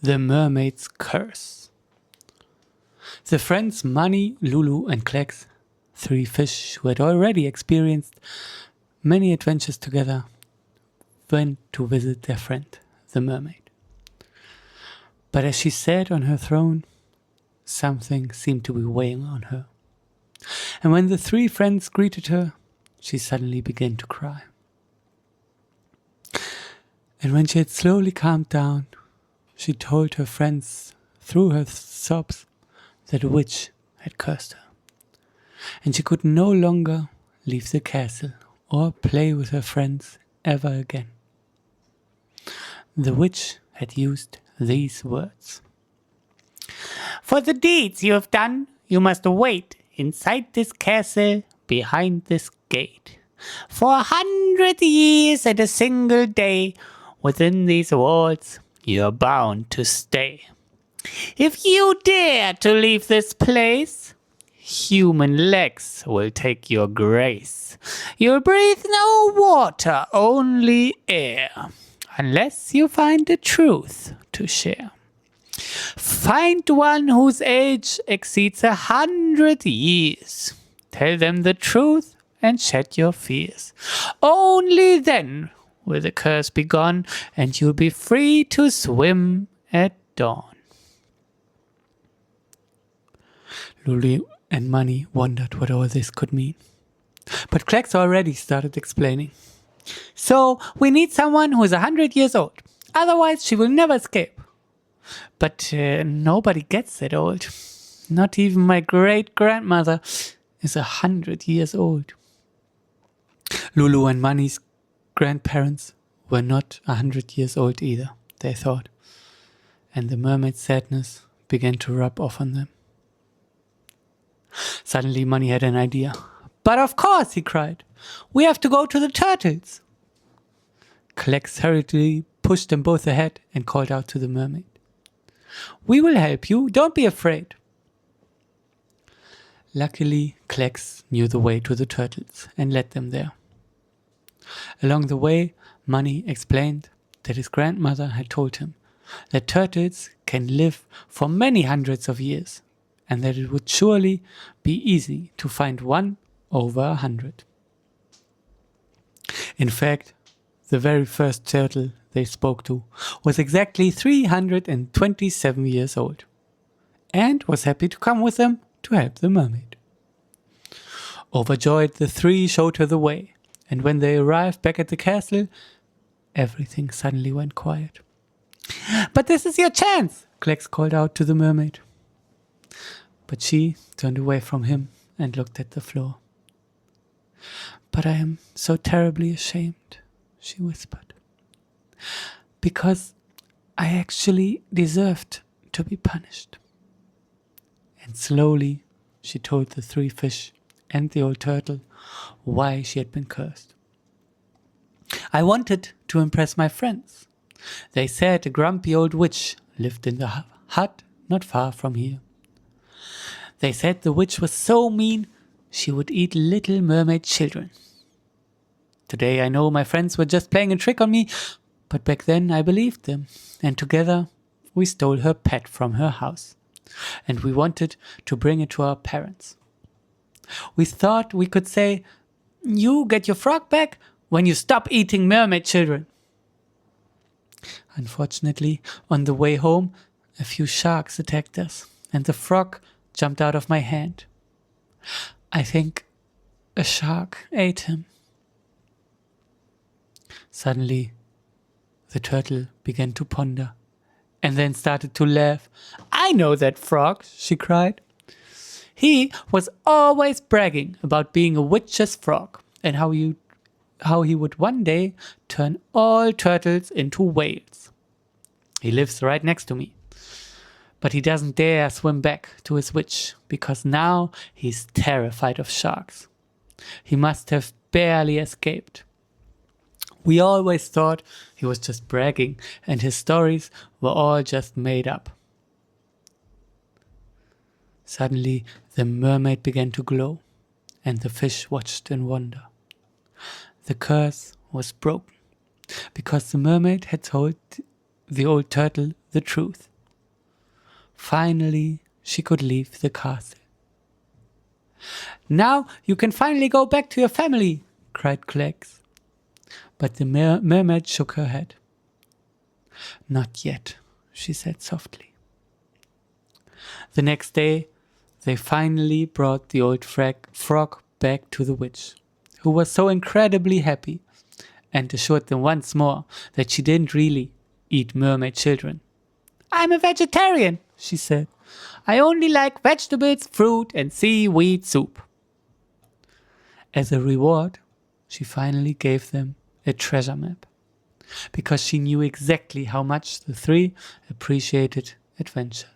The Mermaid's Curse. The friends Manni, Lulu and Klecks, 3 fish who had already experienced many adventures together, went to visit their friend, the mermaid. But as she sat on her throne, something seemed to be weighing on her. And when the 3 friends greeted her, she suddenly began to cry. And when she had slowly calmed down, she told her friends through her sobs that a witch had cursed her, and she could no longer leave the castle or play with her friends ever again. The witch had used these words: "For the deeds you have done, you must wait inside this castle behind this gate. For 100 years and a single day within these walls, you're bound to stay. If you dare to leave this place, human legs will take your grace. You'll breathe no water, only air, unless you find the truth to share. Find one whose age exceeds 100 years. Tell them the truth and shed your fears. Only then will the curse be gone, and you'll be free to swim at dawn." Lulu and Manni wondered what all this could mean. But Klecks already started explaining. "So, we need someone who is 100 years old. Otherwise, she will never escape. But nobody gets that old. Not even my great-grandmother is 100 years old." Lulu and Manni's grandparents were not 100 years old either, they thought, and the mermaid's sadness began to rub off on them. Suddenly Manni had an idea. "But of course," he cried, "we have to go to the turtles." Klecks hurriedly pushed them both ahead and called out to the mermaid, "We will help you, don't be afraid." Luckily, Klecks knew the way to the turtles and led them there. Along the way, Manni explained that his grandmother had told him that turtles can live for many hundreds of years, and that it would surely be easy to find one over 100. In fact, the very first turtle they spoke to was exactly 327 years old, and was happy to come with them to help the mermaid. Overjoyed, the 3 showed her the way, and when they arrived back at the castle, everything suddenly went quiet. "But this is your chance," Klecks called out to the mermaid. But she turned away from him and looked at the floor. "But I am so terribly ashamed," she whispered, "because I actually deserved to be punished." And slowly she told the 3 fish and the old turtle why she had been cursed. "I wanted to impress my friends. They said a grumpy old witch lived in the hut not far from here. They said the witch was so mean she would eat little mermaid children. Today I know my friends were just playing a trick on me, but back then I believed them, and together we stole her pet from her house, and we wanted to bring it to our parents. We thought we could say, 'You get your frog back when you stop eating mermaid children.' Unfortunately, on the way home, a few sharks attacked us, and the frog jumped out of my hand. I think a shark ate him." Suddenly, the turtle began to ponder, and then started to laugh. "I know that frog," she cried. "He was always bragging about being a witch's frog, and how he would one day turn all turtles into whales. He lives right next to me. But he doesn't dare swim back to his witch, because now he's terrified of sharks. He must have barely escaped. We always thought he was just bragging, and his stories were all just made up." Suddenly, the mermaid began to glow, and the fish watched in wonder. The curse was broken, because the mermaid had told the old turtle the truth. Finally, she could leave the castle. "Now you can finally go back to your family," cried Klecks. But the mermaid shook her head. "Not yet," she said softly. The next day, they finally brought the old frog back to the witch, who was so incredibly happy, and assured them once more that she didn't really eat mermaid children. "I'm a vegetarian," she said. "I only like vegetables, fruit, and seaweed soup." As a reward, she finally gave them a treasure map, because she knew exactly how much the three appreciated adventure.